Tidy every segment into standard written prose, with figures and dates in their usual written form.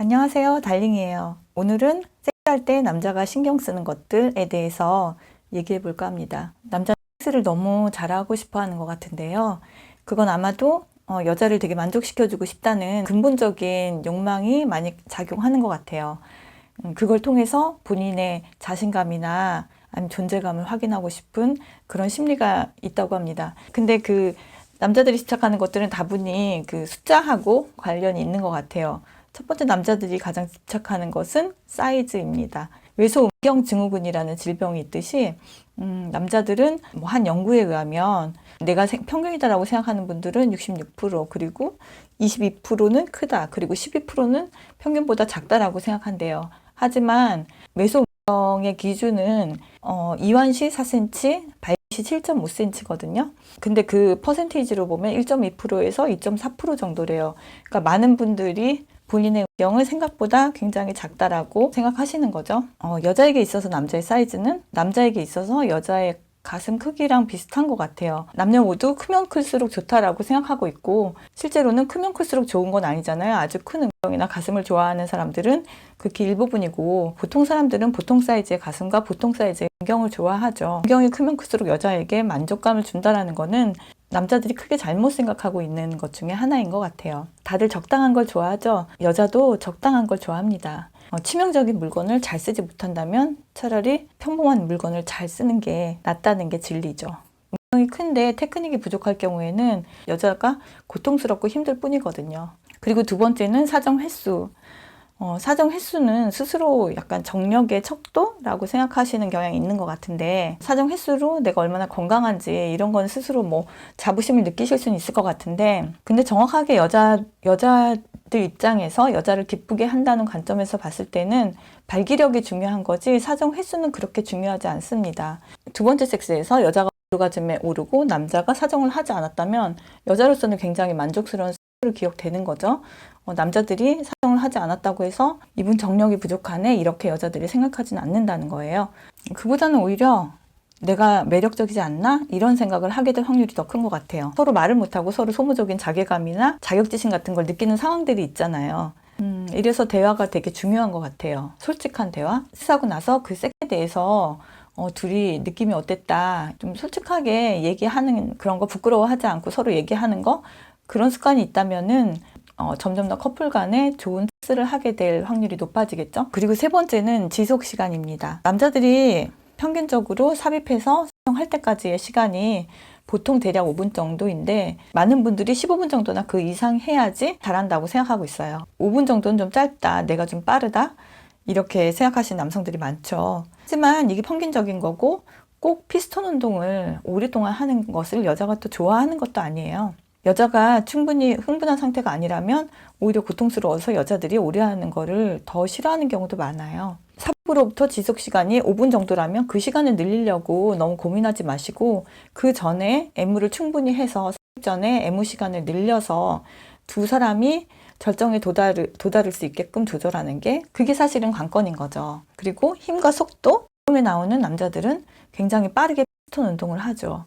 안녕하세요, 달링이에요. 오늘은 섹스할 때 남자가 신경 쓰는 것들에 대해서 얘기해 볼까 합니다. 남자는 섹스를 너무 잘하고 싶어 하는 것 같은데요. 그건 아마도 여자를 되게 만족시켜주고 싶다는 근본적인 욕망이 많이 작용하는 것 같아요. 그걸 통해서 본인의 자신감이나 아니면 존재감을 확인하고 싶은 그런 심리가 있다고 합니다. 근데 남자들이 집착하는 것들은 다분히 숫자하고 관련이 있는 것 같아요. 첫 번째, 남자들이 가장 집착하는 것은 사이즈입니다. 외소음경 증후군이라는 질병이 있듯이 남자들은 한 연구에 의하면 내가 평균이다라고 생각하는 분들은 66%, 그리고 22%는 크다, 그리고 12%는 평균보다 작다라고 생각한대요. 하지만 외소음경의 기준은 이완시 4cm, 발시 7.5cm거든요. 근데 그 퍼센테이지로 보면 1.2%에서 2.4% 정도래요. 그러니까 많은 분들이 본인의 음경을 생각보다 굉장히 작다라고 생각하시는 거죠. 여자에게 있어서 남자의 사이즈는 남자에게 있어서 여자의 가슴 크기랑 비슷한 것 같아요. 남녀 모두 크면 클수록 좋다라고 생각하고 있고, 실제로는 크면 클수록 좋은 건 아니잖아요. 아주 큰 음경이나 가슴을 좋아하는 사람들은 극히 일부분이고, 보통 사람들은 보통 사이즈의 가슴과 보통 사이즈의 음경을 좋아하죠. 음경이 크면 클수록 여자에게 만족감을 준다라는 거는 남자들이 크게 잘못 생각하고 있는 것 중에 하나인 것 같아요. 다들 적당한 걸 좋아하죠. 여자도 적당한 걸 좋아합니다. 치명적인 물건을 잘 쓰지 못한다면 차라리 평범한 물건을 잘 쓰는 게 낫다는 게 진리죠. 음경이 큰데 테크닉이 부족할 경우에는 여자가 고통스럽고 힘들 뿐이거든요. 그리고 두 번째는 사정 횟수. 사정 횟수는 스스로 약간 정력의 척도라고 생각하시는 경향이 있는 것 같은데, 사정 횟수로 내가 얼마나 건강한지 이런 건 스스로 자부심을 느끼실 수는 있을 것 같은데, 근데 정확하게 여자들 입장에서 여자를 기쁘게 한다는 관점에서 봤을 때는 발기력이 중요한 거지 사정 횟수는 그렇게 중요하지 않습니다. 두 번째 섹스에서 여자가 오르가즘에 오르고 남자가 사정을 하지 않았다면 여자로서는 굉장히 만족스러운 섹스로 기억되는 거죠. 남자들이 사정을 하지 않았다고 해서 이분 정력이 부족하네 이렇게 여자들이 생각하지는 않는다는 거예요. 그보다는 오히려 내가 매력적이지 않나? 이런 생각을 하게 될 확률이 더 큰 것 같아요. 서로 말을 못하고 서로 소모적인 자괴감이나 자격지심 같은 걸 느끼는 상황들이 있잖아요. 이래서 대화가 되게 중요한 것 같아요. 솔직한 대화. 섹스하고 나서 그 섹스에 대해서 둘이 느낌이 어땠다, 좀 솔직하게 얘기하는 그런 거, 부끄러워하지 않고 서로 얘기하는 거, 그런 습관이 있다면은 점점 더 커플 간에 좋은 섹스를 하게 될 확률이 높아지겠죠. 그리고 세 번째는 지속 시간입니다. 남자들이 평균적으로 삽입해서 사용할 때까지의 시간이 보통 대략 5분 정도인데, 많은 분들이 15분 정도나 그 이상 해야지 잘한다고 생각하고 있어요. 5분 정도는 좀 짧다, 내가 좀 빠르다, 이렇게 생각하시는 남성들이 많죠. 하지만 이게 평균적인 거고, 꼭 피스톤 운동을 오랫동안 하는 것을 여자가 또 좋아하는 것도 아니에요. 여자가 충분히 흥분한 상태가 아니라면 오히려 고통스러워서 여자들이 오래 하는 거를 더 싫어하는 경우도 많아요. 삽입으로부터 지속 시간이 5분 정도라면 그 시간을 늘리려고 너무 고민하지 마시고, 그 전에 애무를 충분히 해서 삽입 전에 애무 시간을 늘려서 두 사람이 절정에 도달할 수 있게끔 조절하는 게, 그게 사실은 관건인 거죠. 그리고 힘과 속도, 처음에 나오는 남자들은 굉장히 빠르게 피스톤 운동을 하죠.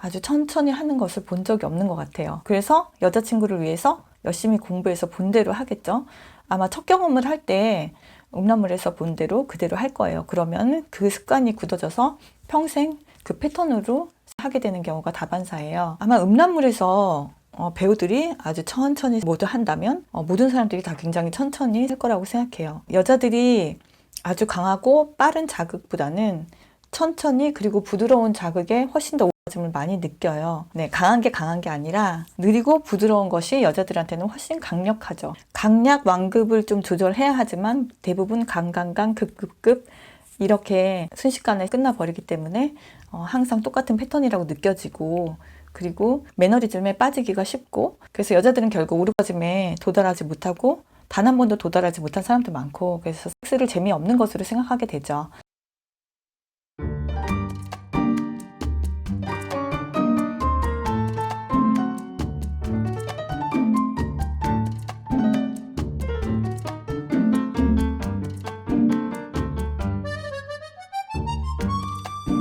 아주 천천히 하는 것을 본 적이 없는 것 같아요. 그래서 여자친구를 위해서 열심히 공부해서 본대로 하겠죠. 아마 첫 경험을 할 때 음란물에서 본 대로 그대로 할 거예요. 그러면 그 습관이 굳어져서 평생 그 패턴으로 하게 되는 경우가 다반사예요. 아마 음란물에서 배우들이 아주 천천히 모두 한다면 모든 사람들이 다 굉장히 천천히 할 거라고 생각해요. 여자들이 아주 강하고 빠른 자극보다는 천천히, 그리고 부드러운 자극에 훨씬 더 오르가즘을 많이 느껴요. 네, 강한 게 아니라 느리고 부드러운 것이 여자들한테는 훨씬 강력하죠. 강약 완급을 좀 조절해야 하지만 대부분 강강강 급급급 이렇게 순식간에 끝나버리기 때문에 항상 똑같은 패턴이라고 느껴지고, 그리고 매너리즘에 빠지기가 쉽고, 그래서 여자들은 결국 오르가즘에 도달하지 못하고 단 한 번도 도달하지 못한 사람도 많고, 그래서 섹스를 재미없는 것으로 생각하게 되죠.